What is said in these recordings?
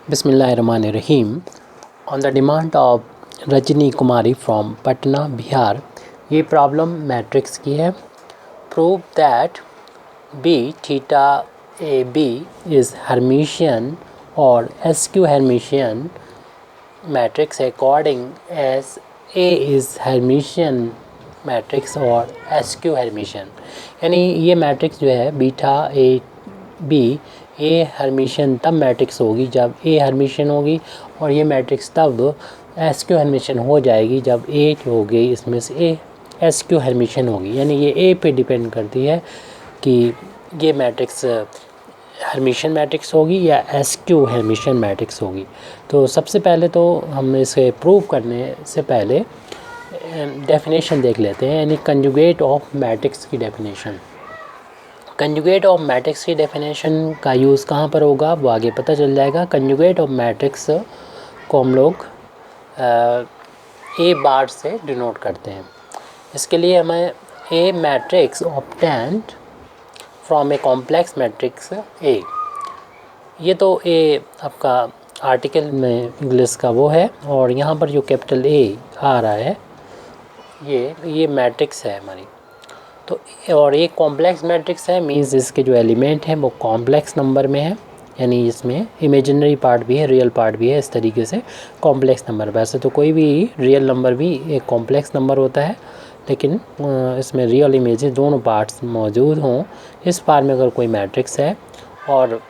Bismillahirrahmanirrahim. On the demand of Rajni Kumari from Patna Bihar, ये problem matrix की है. Prove that B theta A B is Hermitian और skew Hermitian matrix according as A is Hermitian matrix और skew Hermitian. यानी ये matrix जो है beta A B A Hermitian तब मैट्रिक्स होगी जब ए हर्मिशियन होगी, और ये मैट्रिक्स तब एस क्यू हर्मिशियन हो जाएगी जब ए जो होगी इसमें से ए एस क्यू हर्मिशियन होगी. यानी ये ए पे डिपेंड करती है कि ये मैट्रिक्स हर्मिशियन मैट्रिक्स होगी या एस क्यू हर्मिशियन मैट्रिक्स होगी. तो सबसे पहले तो हम इसे प्रूव करने से पहले डेफिनेशन देख लेते हैं, यानी कंजुगेट ऑफ मैट्रिक्स की डेफिनेशन. कंजुगेट ऑफ मैट्रिक्स की डेफिनेशन का यूज़ कहाँ पर होगा वो आगे पता चल जाएगा. कंजुगेट ऑफ मैट्रिक्स को हम लोग ए बार से डिनोट करते हैं. इसके लिए हमें a matrix obtained from a complex matrix A. ये तो ए आपका आर्टिकल में इंग्लिश का वो है, और यहाँ पर जो कैपिटल ए आ रहा है ये मैट्रिक्स है हमारी. तो और ये कॉम्प्लेक्स मैट्रिक्स है, मींस इसके जो एलिमेंट हैं वो कॉम्प्लेक्स नंबर में है. यानी इसमें इमेजिनरी पार्ट भी है, रियल पार्ट भी है. इस तरीके से कॉम्प्लेक्स नंबर. वैसे तो कोई भी रियल नंबर भी एक कॉम्प्लेक्स नंबर होता है, लेकिन इसमें रियल इमेज दोनों पार्ट्स मौजूद हों. इस पार्ट में अगर कोई मैट्रिक्स है और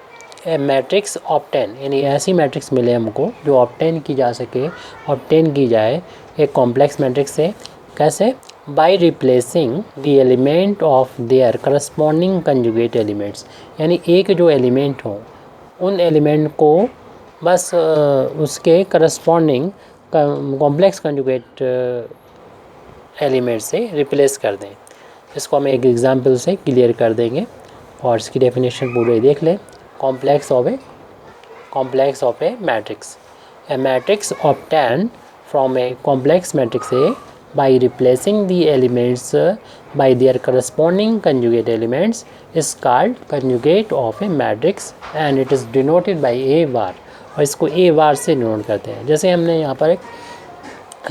मैट्रिक्स ऑब्टेन, यानी ऐसी मैट्रिक्स मिले हमको जो ऑब्टेन की जा सके, ऑब्टेन की जाए एक कॉम्प्लेक्स मैट्रिक्स से. कैसे? By replacing the element of their corresponding conjugate elements. यानी एक जो एलिमेंट हो उन एलिमेंट को बस उसके करस्पॉन्डिंग कॉम्प्लेक्स कंजुगेट एलिमेंट से रिप्लेस कर दें. इसको हम एक एग्जांपल से क्लियर कर देंगे और इसकी डेफिनेशन पूरे देख लें. Complex of A matrix. A matrix obtained from a complex matrix A by replacing the elements by their corresponding conjugate elements is called conjugate of a matrix and it is denoted by a bar. और इसको a bar से denote करते हैं. जैसे हमने यहाँ पर एक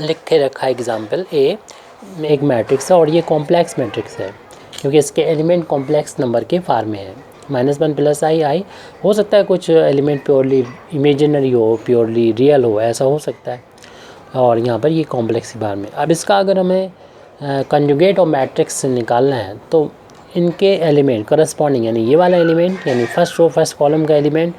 लिख के रखा है एग्जाम्पल, ए एक मैट्रिक्स है और ये कॉम्प्लेक्स मैट्रिक्स है क्योंकि इसके एलिमेंट कॉम्प्लेक्स नंबर के फॉर्म में है. -1 + i हो सकता है कुछ एलिमेंट प्योरली इमेजिनरी हो, प्योरली रियल हो, ऐसा हो सकता है. और यहाँ पर ये कॉम्प्लेक्स बार में. अब इसका अगर हमें कंजुगेट और मैट्रिक्स निकालना है तो इनके एलिमेंट करस्पॉन्डिंग, यानी ये वाला एलिमेंट यानी फर्स्ट रो फर्स्ट कॉलम का एलिमेंट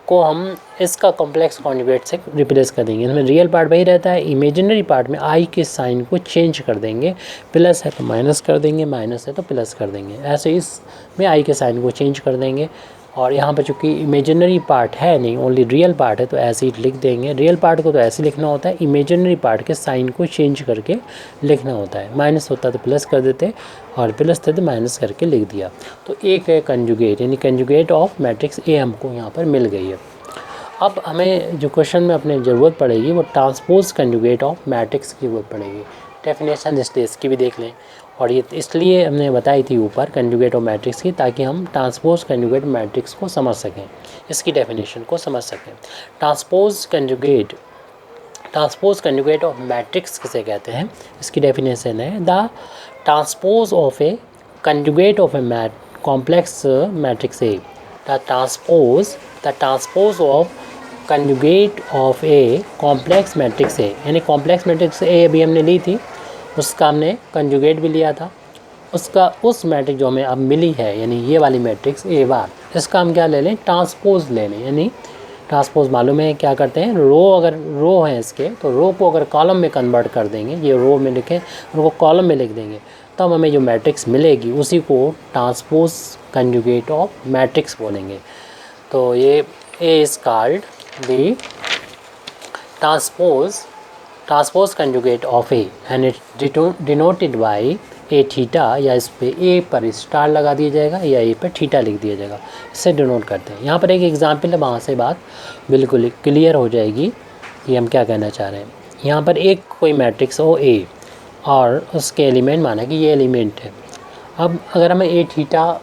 को हम इसका कॉम्प्लेक्स कॉन्जुगेट से रिप्लेस कर देंगे. इसमें रियल पार्ट वही रहता है, इमेजिनरी पार्ट में आई के साइन को चेंज कर देंगे. प्लस है तो माइनस कर देंगे, माइनस है तो प्लस कर देंगे. ऐसे इसमें आई के साइन को चेंज कर देंगे. और यहाँ पर चूँकि इमेजिनरी पार्ट है नहीं, ओनली रियल पार्ट है, तो ऐसे ही लिख देंगे. रियल पार्ट को तो ऐसे लिखना होता है, इमेजिनरी पार्ट के साइन को चेंज करके लिखना होता है. माइनस होता तो प्लस कर देते और प्लस था तो माइनस करके लिख दिया. तो एक है कंजुगेट, यानी कंजुगेट ऑफ मैट्रिक्स ए हमको यहाँ पर मिल गई है. अब हमें जो क्वेश्चन में अपने ज़रूरत पड़ेगी वो ट्रांसपोज कंजुगेट ऑफ मैट्रिक्स की ज़रूरत पड़ेगी. डेफिनेशन इसकी भी देख लें. और ये इसलिए हमने बताई थी ऊपर कंजुगेट ऑफ मैट्रिक्स की, ताकि हम ट्रांसपोज कंजुगेट मैट्रिक्स को समझ सकें, इसकी डेफिनेशन को समझ सकें. ट्रांसपोज कंजुगेट ऑफ मैट्रिक्स किसे कहते हैं, इसकी डेफिनेशन है the transpose of A conjugate of A complex matrix A. The transpose of conjugate of A complex matrix ए. यानी कॉम्प्लेक्स मैट्रिक्स ए अभी हमने ली थी, उसका हमने कंजुगेट भी लिया था. उसका उस मैट्रिक्स जो हमें अब मिली है, यानी ये वाली मैट्रिक्स ए बार, इसका हम क्या ले लें, ट्रांसपोज ले लें. यानी ट्रांसपोज मालूम है क्या करते हैं, अगर रो है इसके तो रो को अगर कॉलम में कन्वर्ट कर देंगे, ये रो में लिखें उनको कॉलम में लिख देंगे, तब हमें जो मैट्रिक्स मिलेगी उसी को ट्रांसपोज कंजुगेट ऑफ मैट्रिक्स बोलेंगे. तो ये A is called the transpose conjugate of A and it denoted by A theta, या इस पे ए पर स्टार लगा दिया जाएगा या ए पर थीटा लिख दिया जाएगा. इससे डिनोट करते हैं. यहाँ पर एक एग्जांपल है, वहाँ से बात बिल्कुल क्लियर हो जाएगी कि हम क्या कहना चाह रहे हैं. यहाँ पर एक कोई मैट्रिक्स हो ए और उसके एलिमेंट माना कि ये एलिमेंट है. अब अगर हमें ए थीटा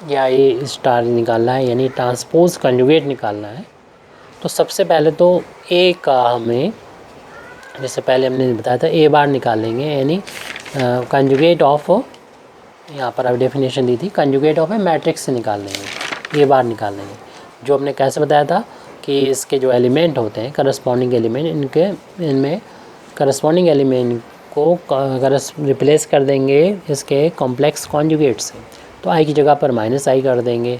या ए स्टार निकालना है, यानी ट्रांसपोज कंजुगेट निकालना है, तो सबसे पहले तो ए का हमें, जैसे पहले हमने बताया था, ए बार निकालेंगे, यानी कंजुगेट ऑफ, यहाँ पर अब डेफिनेशन दी थी, कंजुगेट ऑफ ए मैट्रिक्स से निकाल लेंगे, ए बार निकाल लेंगे। जो हमने कैसे बताया था कि इसके जो एलिमेंट होते हैं, करस्पॉन्डिंग एलिमेंट, इनमें करस्पॉन्डिंग एलिमेंट को अगर रिप्लेस कर देंगे इसके कॉम्प्लेक्स कॉन्जुगेट से, तो आई की जगह पर माइनस आई कर देंगे,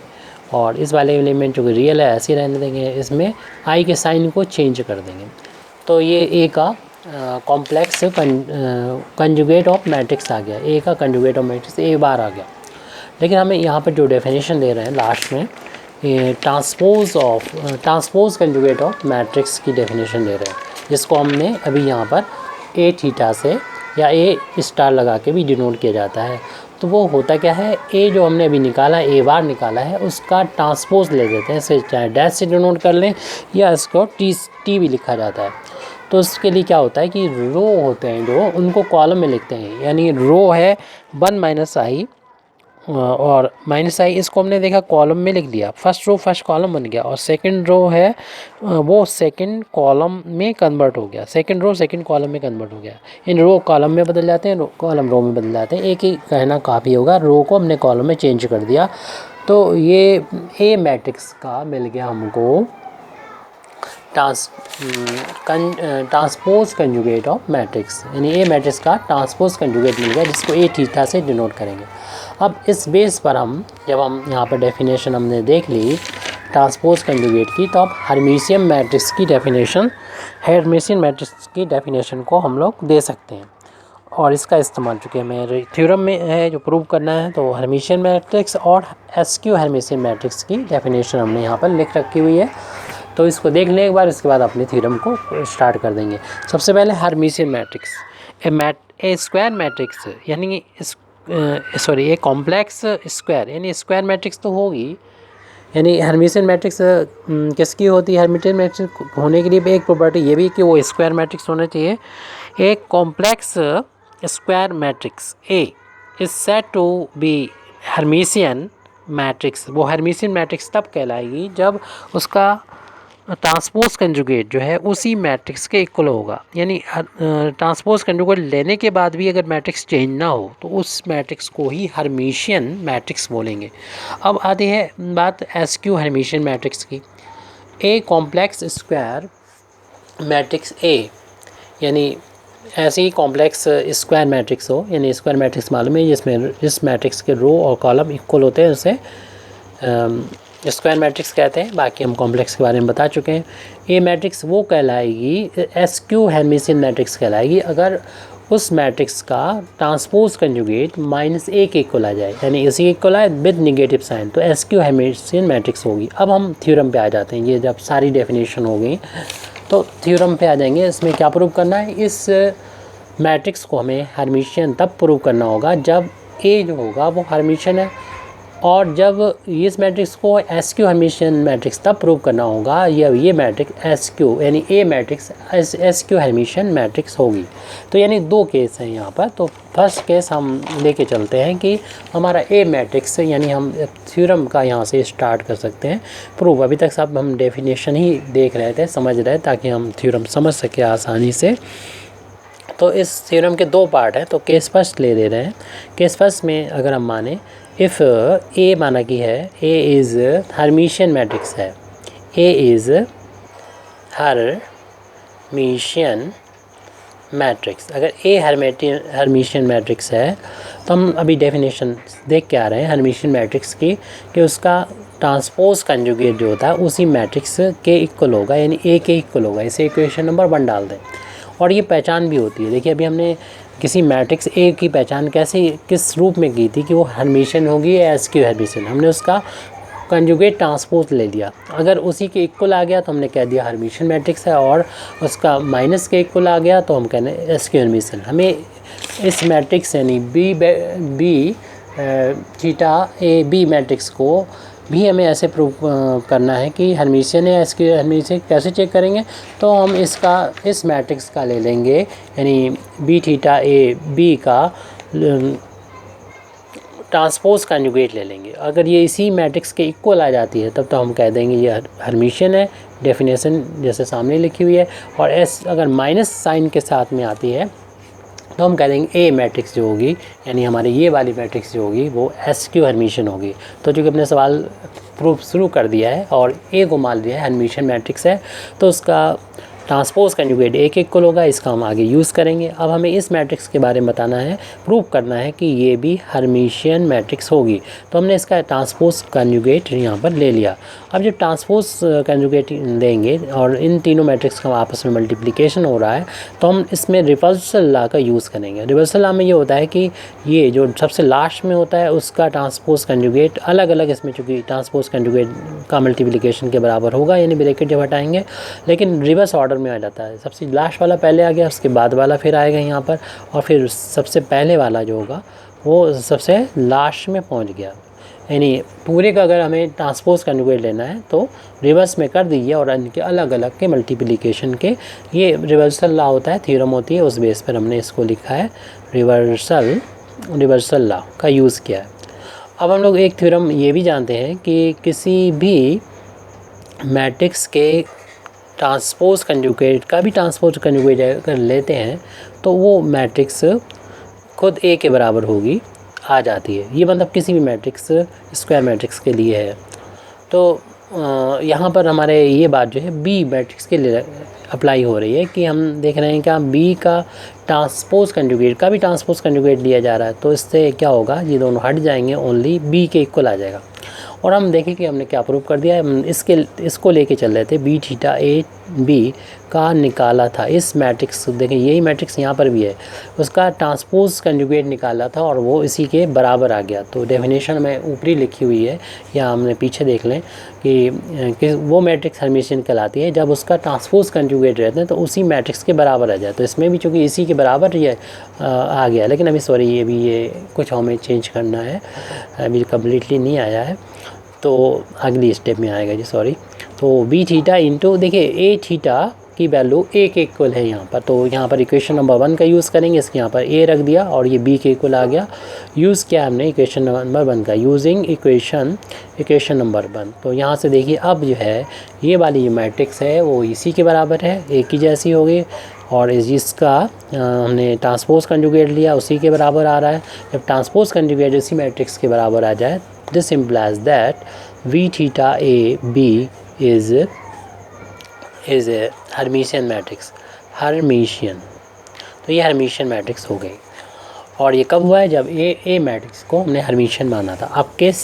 और इस वाले एलिमेंट जो कि रियल है ऐसे ही रहने देंगे, इसमें आई के साइन को चेंज कर देंगे। तो ये ए का कॉम्प्लेक्स कंजुगेट ऑफ मैट्रिक्स आ गया, ए का कंजुगेट ऑफ मैट्रिक्स ए बार आ गया। लेकिन हमें यहाँ पर जो डेफिनेशन दे रहे हैं लास्ट में, ट्रांसपोज कंजुगेट ऑफ मैट्रिक्स की डेफिनेशन दे रहे हैं, जिसको हमने अभी यहाँ पर ए थीटा से या ए स्टार लगा के भी डिनोट किया जाता है। तो वो होता क्या है, ए जो हमने अभी निकाला, ए बार निकाला है, उसका ट्रांसपोज ले देते हैं, इसे चाहे डैश से डिनोट कर लें या इसको टी भी लिखा जाता है। तो उसके लिए क्या होता है कि रो होते हैं जो, उनको कॉलम में लिखते हैं, यानी रो है 1 माइनस आई और माइनस आई, इसको हमने देखा कॉलम में लिख दिया, फर्स्ट रो फर्स्ट कॉलम बन गया, और सेकंड रो है वो सेकंड कॉलम में कन्वर्ट हो गया, सेकंड रो सेकंड कॉलम में कन्वर्ट हो गया। इन रो कॉलम में बदल जाते हैं, कॉलम रो में बदल जाते हैं, एक ही कहना काफ़ी होगा, रो को हमने कॉलम में चेंज कर दिया। तो ये ए मैट्रिक्स का मिल गया हमको ट्रांसपोज कंजुगेट ऑफ मैट्रिक्स, यानी ए मैट्रिक्स का ट्रांसपोज कंजुगेट मिल गया, जिसको ए थीटा से डिनोट करेंगे। अब इस बेस पर जब हम यहाँ पर डेफिनेशन हमने देख ली ट्रांसपोज कंजुगेट की, तो अब हर्मिशियन मैट्रिक्स की डेफिनेशन को हम लोग दे सकते हैं, और इसका इस्तेमाल चूँकि मेरे थ्योरम में है जो प्रूव करना है, तो हर्मिशियन मैट्रिक्स और एसक्यू हर्मिशियन मैट्रिक्स की डेफिनेशन हमने यहाँ पर लिख रखी हुई है। तो इसको देख लें एक बार, इसके बाद अपने थ्योरम को स्टार्ट कर देंगे। सबसे पहले हर्मिशियन मैट्रिक्स, ए स्क्वायर मैट्रिक्स, यानी ए कॉम्प्लेक्स स्क्वायर, यानी स्क्वायर मैट्रिक्स तो होगी, यानी हर्मिशियन मैट्रिक्स किसकी होती है, हर्मिशियन मैट्रिक्स होने के लिए एक प्रॉपर्टी ये भी कि वो स्क्वायर मैट्रिक्स होना चाहिए। एक complex square matrix A is said to be hermitian matrix, वो हर्मिशियन मैट्रिक्स तब कहलाएगी जब उसका ट्रांसपोज कंजुगेट जो है उसी मैट्रिक्स के इक्वल होगा, यानी ट्रांसपोज कंजुगेट लेने के बाद भी अगर मैट्रिक्स चेंज ना हो तो उस मैट्रिक्स को ही हर्मिशियन मैट्रिक्स बोलेंगे। अब आती है बात एसक्यू हर्मिशियन मैट्रिक्स की। ए कॉम्प्लेक्स स्क्वायर मैट्रिक्स ए, यानी ऐसे ही कॉम्प्लेक्स स्क्वायर मैट्रिक्स हो, यानी स्क्वायर मैट्रिक्स मालूम है जिसमें जिस मैट्रिक्स के रो और कॉलम इक्वल होते हैं उसे स्क्वायर मैट्रिक्स कहते हैं। बाकी हम कॉम्प्लेक्स के बारे में बता चुके हैं। ए मैट्रिक्स वो कहलाएगी, एसक्यू हर्मिशियन मैट्रिक्स कहलाएगी अगर उस मैट्रिक्स का ट्रांसपोज कंजुगेट माइनस ए के इक्वल आ जाए, यानी इसी के इक्वल आए विद निगेटिव साइन, तो एसक्यू हर्मिशियन मैट्रिक्स होगी। अब हम थ्योरम पे आ जाते हैं, ये जब सारी डेफिनेशन हो गई तो थ्योरम पे आ जाएंगे। इसमें क्या प्रूव करना है, इस मैट्रिक्स को हमें हर्मिशियन तब प्रूव करना होगा जब ए जो होगा वो हर्मिशियन है, और जब इस मैट्रिक्स को एसक्यू हर्मिशियन मैट्रिक्स तब प्रूव करना होगा ये मैट्रिक्स एसक्यू यानी ए मैट्रिक्स एसक्यू हर्मिशियन मैट्रिक्स होगी। तो यानी दो केस हैं यहाँ पर। तो फर्स्ट केस हम लेके चलते हैं कि हमारा ए मैट्रिक्स, यानी हम थ्योरम का यहाँ से स्टार्ट कर सकते हैं प्रूव। अभी तक सब हम डेफिनेशन ही देख रहे थे, समझ रहे, ताकि हम थ्योरम समझ सके आसानी से। तो इस थ्योरम के दो पार्ट हैं, तो केस फर्स्ट ले दे रहे हैं। केस फर्स्ट में अगर हम माने इफ़ ए माना कि है ए इज़ हर्मिशियन मैट्रिक्स है, ए इज़ हर्मिशियन मैट्रिक्स, अगर ए हर्मिशियन मैट्रिक्स है तो हम अभी डेफिनेशन देख के आ रहे हैं हर्मिशियन मैट्रिक्स की कि उसका ट्रांसपोज कंजुगेट जो होता है उसी मैट्रिक्स के इक्वल होगा, यानी ए के इक्वल होगा। इसे इक्वेशन नंबर 1 डाल दें। और ये पहचान भी होती है। देखिए अभी हमने किसी मैट्रिक्स ए की पहचान कैसे किस रूप में की थी कि वो हर्मिशियन होगी या एसक्यू हर्मिशियन, हमने उसका कंजुगेट ट्रांसपोज ले लिया। अगर उसी के इक्वल आ गया तो हमने कह दिया हर्मिशियन मैट्रिक्स है, और उसका माइनस के इक्वल आ गया तो हम कहने एसक्यू हर्मिशियन। हमें इस मैट्रिक्स यानी B theta A B matrix को भी हमें ऐसे प्रूव करना है कि हर्मिशियन है एसक्यू हर्मिशियन। कैसे चेक करेंगे, तो हम इस मैट्रिक्स का ले लेंगे, यानी बी थीटा ए बी का ट्रांसपोज कंजुगेट ले लेंगे। अगर ये इसी मैट्रिक्स के इक्वल आ जाती है तब तो हम कह देंगे ये हर्मिशियन है, डेफिनेशन जैसे सामने लिखी हुई है। और एस अगर माइनस साइन के साथ में आती है तो हम कह देंगे ए मैट्रिक्स जो होगी, यानी हमारी ये वाली मैट्रिक्स जो होगी वो एस क्यू हर्मिशियन होगी। तो चूँकि अपने सवाल प्रूफ शुरू कर दिया है और ए को मान लिया है हर्मिशियन मैट्रिक्स है, तो उसका ट्रांसपोज कंजुगेट एक इक्वल होगा। इसका हम आगे यूज़ करेंगे। अब हमें इस मैट्रिक्स के बारे में बताना है, प्रूव करना है कि ये भी हर्मिशियन मैट्रिक्स होगी। तो हमने इसका ट्रांसपोज कंजुगेट यहाँ पर ले लिया। अब जब ट्रांसपोज कंजुगेट देंगे और इन तीनों मैट्रिक्स का आपस में मल्टीप्लिकेशन हो रहा है तो हम इसमें रिवर्सल लॉ का यूज़ करेंगे। रिवर्सल लॉ में ये होता है कि ये जो सबसे लास्ट में होता है उसका ट्रांसपोज कंजुगेट अलग अलग, इसमें चूँकि ट्रांसपोज कंजुगेट का मल्टीप्लिकेशन के बराबर होगा, यानी ब्रैकेट जब हटाएंगे, लेकिन रिवर्स ऑर्डर में आ जाता है। सबसे लास्ट वाला पहले आ गया, उसके बाद वाला फिर आएगा यहाँ पर, और फिर सबसे पहले वाला जो होगा वो सबसे लास्ट में पहुँच गया। यानी पूरे का अगर हमें ट्रांसपोज कंजुगेट लेना है तो रिवर्स में कर दीजिए और इनके अलग अलग के मल्टीप्लिकेशन के, ये रिवर्सल लॉ होता है, थ्योरम होती है, उस बेस पर हमने इसको लिखा है, रिवर्सल लॉ का यूज़ किया है। अब हम लोग एक थ्योरम ये भी जानते हैं कि किसी भी मैट्रिक्स के ट्रांसपोज कंजुगेट का भी ट्रांसपोज कंजुगेट अगर लेते हैं तो वो मैट्रिक्स खुद ए के बराबर होगी, आ जाती है। ये मतलब किसी भी मैट्रिक्स स्क्वायर मैट्रिक्स के लिए है। तो यहाँ पर हमारे ये बात जो है बी मैट्रिक्स के लिए अप्लाई हो रही है कि हम देख रहे हैं कि बी का ट्रांसपोज कंजुगेट का भी ट्रांसपोज कंजुगेट लिया जा रहा है। तो इससे क्या होगा, ये दोनों हट जाएंगे, ओनली बी के इक्वल आ जाएगा। और हम देखें कि हमने क्या प्रूव कर दिया है। इसको लेके चल रहे थे, बी थीटा ए बी का निकाला था इस मैट्रिक्स, देखें यही मैट्रिक्स यहाँ पर भी है, उसका ट्रांसपोज कंजुगेट निकाला था और वो इसी के बराबर आ गया। तो डेफिनेशन में ऊपरी लिखी हुई है या हमने पीछे देख लें कि वो मैट्रिक्स हर्मिशियन कहलाती है जब उसका ट्रांसपोज कंजुगेट रहते हैं तो उसी मैट्रिक्स के बराबर आ जाए। तो इसमें भी चूँकि इसी के बराबर ये आ गया, लेकिन अभी सॉरी ये कुछ हमें चेंज करना है, अभी कम्प्लीटली नहीं आया है, तो अगली स्टेप में आएगा जी, सॉरी। तो बी थीटा इंटू, देखिए ए थीटा की वैल्यू ए के इक्वल है यहाँ पर, तो यहाँ पर इक्वेशन नंबर 1 का यूज़ करेंगे। इसके यहाँ पर ए रख दिया और ये बी के इक्वल आ गया। यूज़ किया हमने इक्वेशन नंबर 1 का, यूजिंग इक्वेशन नंबर 1। तो यहाँ से देखिए अब जो है ये वाली जो मैट्रिक्स है वो इसी के बराबर है, ए की जैसी होगी, और जिसका हमने ट्रांसपोज कंजुगेट लिया उसी के बराबर आ रहा है। जब ट्रांसपोज कंजुगेट इसी मैट्रिक्स के बराबर आ जाए, this implies that v theta a b is a Hermitian matrix, Hermitian. तो ये हर्मिशियन मैट्रिक्स हो गई। और ये कब हुआ है, जब ए मैट्रिक्स को हमने हर्मिशियन माना था। अब केस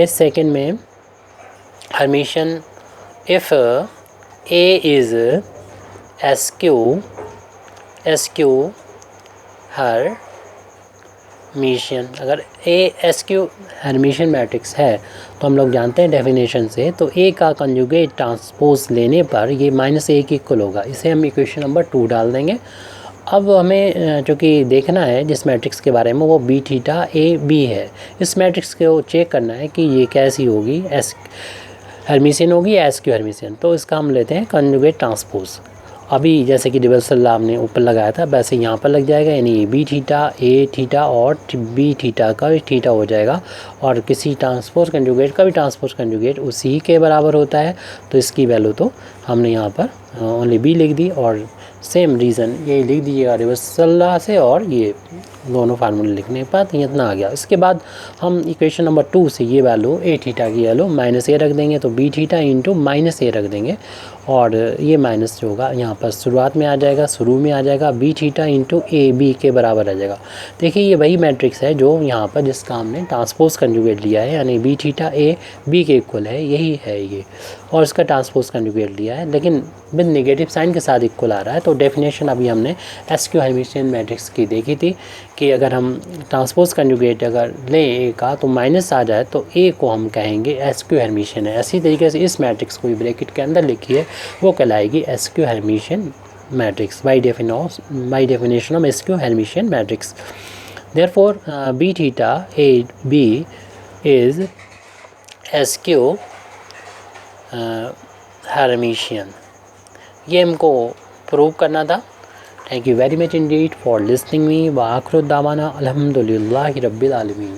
सेकंड में Hermitian if A is skew Hermitian, अगर A skew Hermitian matrix है तो हम लोग जानते हैं डेफिनेशन से, तो ए का कंजुगेट ट्रांसपोज लेने पर ये माइनस ए की इक्वल होगा। इसे हम इक्वेशन नंबर 2 डाल देंगे। अब हमें चूँकि देखना है जिस मैट्रिक्स के बारे में, वो बी थीटा ए बी है। इस मैट्रिक्स को चेक करना है कि ये कैसी होगी, एस हर्मिशियन होगी या एस क्यू हर्मिशियन। तो इसका हम लेते हैं कंजुगेट ट्रांसपोज। अभी जैसे कि रिवर्सल लॉ हमने ऊपर लगाया था वैसे यहाँ पर लग जाएगा, यानी बी थीटा ए थीटा और बी थीटा का थीटा हो जाएगा, और किसी ट्रांसपोज कंजुगेट का भी ट्रांसपोज कंजुगेट उसी के बराबर होता है। तो इसकी वैल्यू तो हमने यहाँ पर ओनली बी लिख दी, और सेम रीज़न ये लिख दीजिएगा रिवर्सल लॉ से, और ये दोनों फार्मूले लिखने के बाद ये इतना आ गया। इसके बाद हम इक्वेशन नंबर 2 से ये वैल्यू ए थीटा की वैल्यू माइनस ए रख देंगे, तो बी थीटा इंटू माइनस ए रख देंगे, और ये माइनस जो होगा यहाँ पर शुरुआत में आ जाएगा, शुरू में आ जाएगा, B theta into A B के बराबर आ जाएगा। देखिए ये वही मैट्रिक्स है जो यहाँ पर जिसका हमने ट्रांसपोज कंजुगेट लिया है, यानी बी थीटा ए बी के इक्वल है, यही है ये, और इसका ट्रांसपोज कंजुगेट लिया है, लेकिन विद नेगेटिव साइन के साथ इक्वल आ रहा है। तो डेफिनेशन अभी हमने एस क्यू हर्मिशियन मैट्रिक्स की देखी थी कि अगर हम ट्रांसपोज कंजुगेट अगर लें ए का तो माइनस आ जाए तो ए को हम कहेंगे एस क्यू हर्मिशियन है। इसी तरीके से इस मैट्रिक्स को भी ब्रैकेट के अंदर लिखिए, वो कहलाएगी skew Hermitian matrix by definition of skew Hermitian matrix. Therefore B theta A B is skew Hermitian, ये हमको प्रूव करना था। Thank you very much indeed for listening me. व आखिर दावाना अल्हम्दुलिल्लाहि रब्बिल आलमीन।